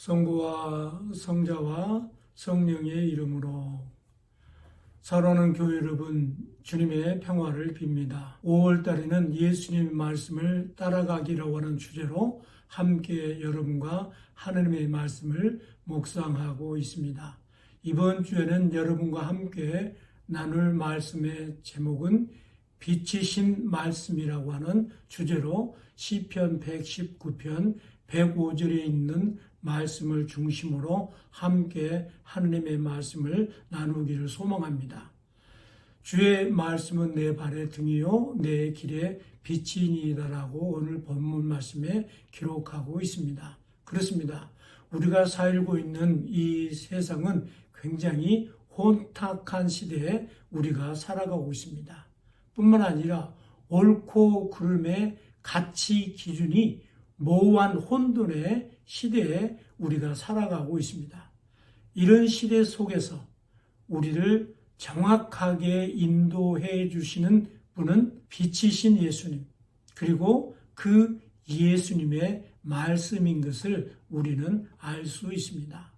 성부와 성자와 성령의 이름으로. 사랑하는 교회 여러분, 주님의 평화를 빕니다. 5월달에는 예수님의 말씀을 따라가기라고 하는 주제로 함께 여러분과 하나님의 말씀을 묵상하고 있습니다. 이번 주에는 여러분과 함께 나눌 말씀의 제목은 빛이신 말씀이라고 하는 주제로 시편 119편 105절에 있는 말씀을 중심으로 함께 하나님의 말씀을 나누기를 소망합니다. 주의 말씀은 내 발의 등이요 내 길의 빛이니이다라고 오늘 본문 말씀에 기록하고 있습니다. 그렇습니다. 우리가 살고 있는 이 세상은 굉장히 혼탁한 시대에 우리가 살아가고 있습니다. 뿐만 아니라 옳고 그름의 가치 기준이 모호한 혼돈의 시대에 우리가 살아가고 있습니다. 이런 시대 속에서 우리를 정확하게 인도해 주시는 분은 빛이신 예수님, 그리고 그 예수님의 말씀인 것을 우리는 알 수 있습니다.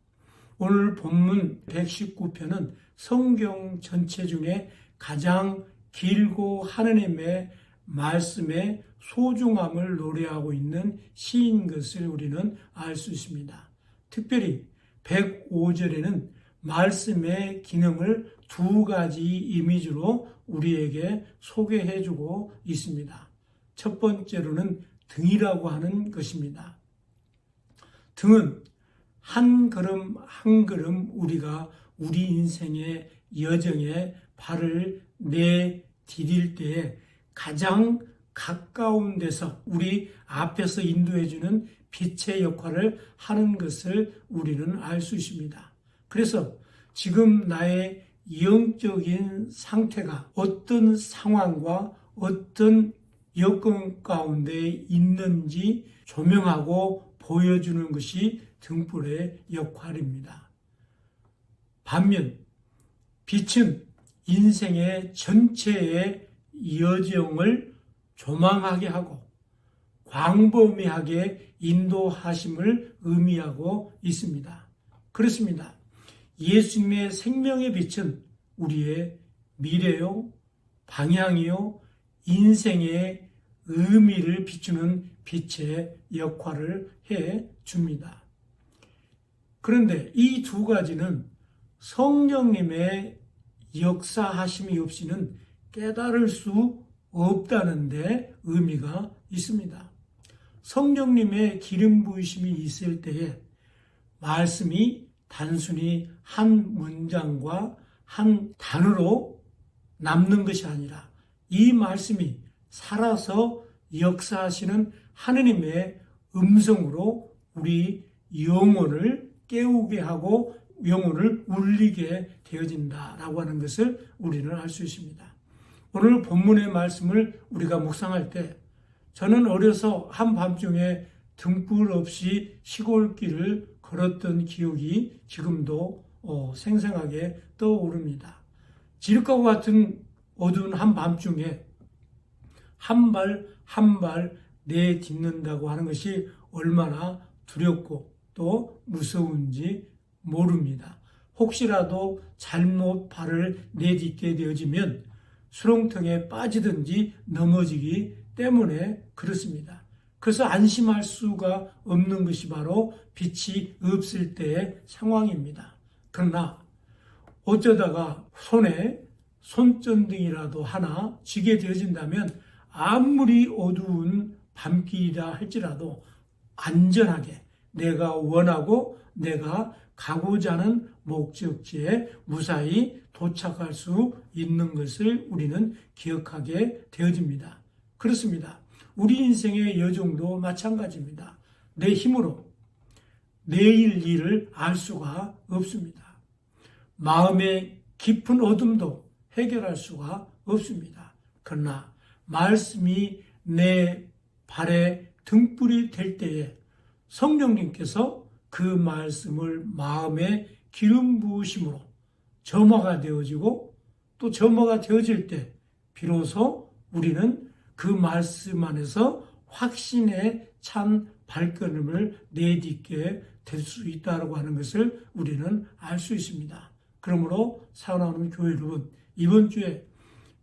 오늘 본문 119편은 성경 전체 중에 가장 길고 하나님의 말씀의 소중함을 노래하고 있는 시인 것을 우리는 알 수 있습니다. 특별히 105절에는 말씀의 기능을 두 가지 이미지로 우리에게 소개해주고 있습니다. 첫 번째로는 등이라고 하는 것입니다. 등은 한 걸음 한 걸음 우리가 우리 인생의 여정에 발을 내디딜 때에 가장 가까운 데서 우리 앞에서 인도해주는 빛의 역할을 하는 것을 우리는 알 수 있습니다. 그래서 지금 나의 영적인 상태가 어떤 상황과 어떤 여건 가운데 있는지 조명하고 보여주는 것이 등불의 역할입니다. 반면 빛은 인생의 전체의 여정을 조망하게 하고 광범위하게 인도하심을 의미하고 있습니다. 그렇습니다. 예수님의 생명의 빛은 우리의 미래요, 방향이요, 인생의 의미를 비추는 빛의 역할을 해 줍니다. 그런데 이 두 가지는 성령님의 역사하심이 없이는 깨달을 수 없다는 데 의미가 있습니다. 성령님의 기름 부으심이 있을 때에 말씀이 단순히 한 문장과 한 단어로 남는 것이 아니라 이 말씀이 살아서 역사하시는 하느님의 음성으로 우리 영혼을 깨우게 하고 영혼을 울리게 되어진다라고 하는 것을 우리는 알 수 있습니다. 오늘 본문의 말씀을 우리가 묵상할 때 저는 어려서 한밤중에 등불 없이 시골길을 걸었던 기억이 지금도 생생하게 떠오릅니다. 지륵과 같은 어두운 한밤중에 한 발 한 발 내딛는다고 하는 것이 얼마나 두렵고 또 무서운지 모릅니다. 혹시라도 잘못 발을 내딛게 되어지면 수렁통에 빠지든지 넘어지기 때문에 그렇습니다. 그래서 안심할 수가 없는 것이 바로 빛이 없을 때의 상황입니다. 그러나 어쩌다가 손에 손전등이라도 하나 쥐게 되어진다면 아무리 어두운 밤길이라 할지라도 안전하게 내가 원하고 내가 가고자 하는 목적지에 무사히 도착할 수 있는 것을 우리는 기억하게 되어집니다. 그렇습니다. 우리 인생의 여정도 마찬가지입니다. 내 힘으로 내일 일을 알 수가 없습니다. 마음의 깊은 어둠도 해결할 수가 없습니다. 그러나 말씀이 내 발에 등불이 될 때에 성령님께서 그 말씀을 마음에 기름 부으심으로 점화가 되어지고 또 점화가 되어질 때 비로소 우리는 그 말씀 안에서 확신에 찬 발걸음을 내딛게 될 수 있다고 하는 것을 우리는 알 수 있습니다. 그러므로 사랑하는 교회 여러분, 이번 주에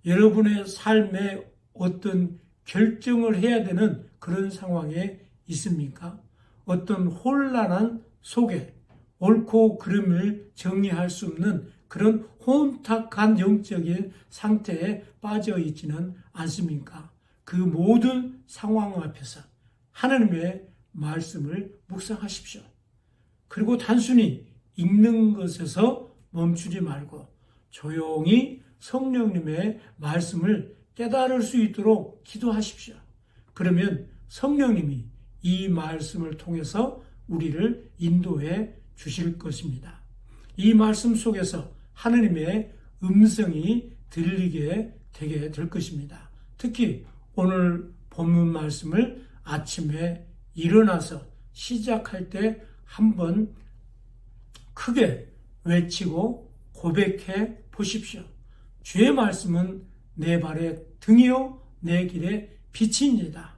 여러분의 삶에 어떤 결정을 해야 되는 그런 상황에 있습니까? 어떤 혼란한 속에 옳고 그름을 정리할 수 없는 그런 혼탁한 영적인 상태에 빠져 있지는 않습니까? 그 모든 상황 앞에서 하나님의 말씀을 묵상하십시오. 그리고 단순히 읽는 것에서 멈추지 말고 조용히 성령님의 말씀을 깨달을 수 있도록 기도하십시오. 그러면 성령님이 이 말씀을 통해서 우리를 인도해 주실 것입니다. 이 말씀 속에서 하나님의 음성이 들리게 되게 될 것입니다. 특히 오늘 본문 말씀을 아침에 일어나서 시작할 때 한번 크게 외치고 고백해 보십시오. 주의 말씀은 내 발의 등이요 내 길의 빛입니다.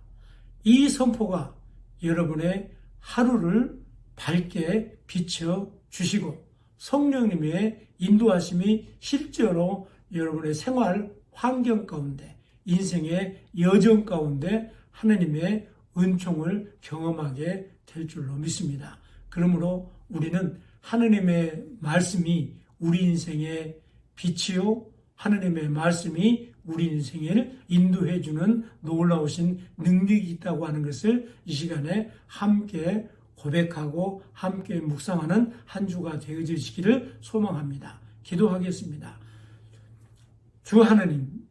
이 선포가 여러분의 하루를 밝게 비춰 주시고 성령님의 인도하심이 실제로 여러분의 생활 환경 가운데 인생의 여정 가운데 하나님의 은총을 경험하게 될 줄로 믿습니다. 그러므로 우리는 하나님의 말씀이 우리 인생의 빛이요 하나님의 말씀이 우리 인생을 인도해 주는 놀라우신 능력이 있다고 하는 것을 이 시간에 함께 고백하고 함께 묵상하는 한 주가 되어지시기를 소망합니다. 기도하겠습니다. 주 하나님,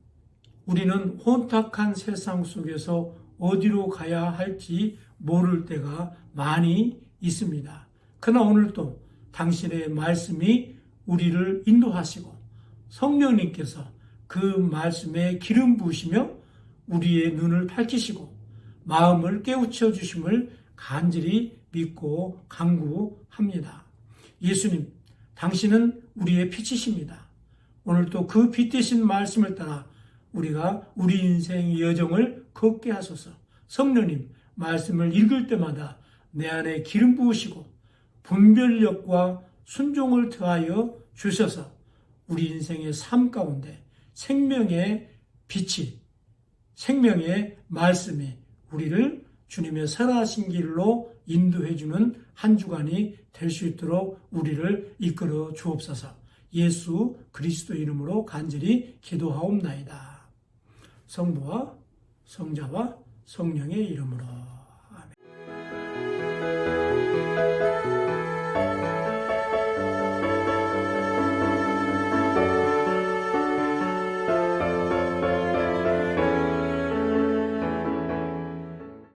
우리는 혼탁한 세상 속에서 어디로 가야 할지 모를 때가 많이 있습니다. 그러나 오늘도 당신의 말씀이 우리를 인도하시고 성령님께서 그 말씀에 기름 부으시며 우리의 눈을 밝히시고 마음을 깨우쳐 주심을 간절히 믿고 간구합니다. 예수님, 당신은 우리의 빛이십니다. 오늘도 그 빛 되신 말씀을 따라 우리가 우리 인생의 여정을 걷게 하소서. 성령님, 말씀을 읽을 때마다 내 안에 기름 부으시고 분별력과 순종을 더하여 주셔서 우리 인생의 삶 가운데 생명의 빛이, 생명의 말씀이 우리를 주님의 선하신 길로 인도해주는 한 주간이 될 수 있도록 우리를 이끌어 주옵소서. 예수 그리스도 이름으로 간절히 기도하옵나이다. 성부와 성자와 성령의 이름으로.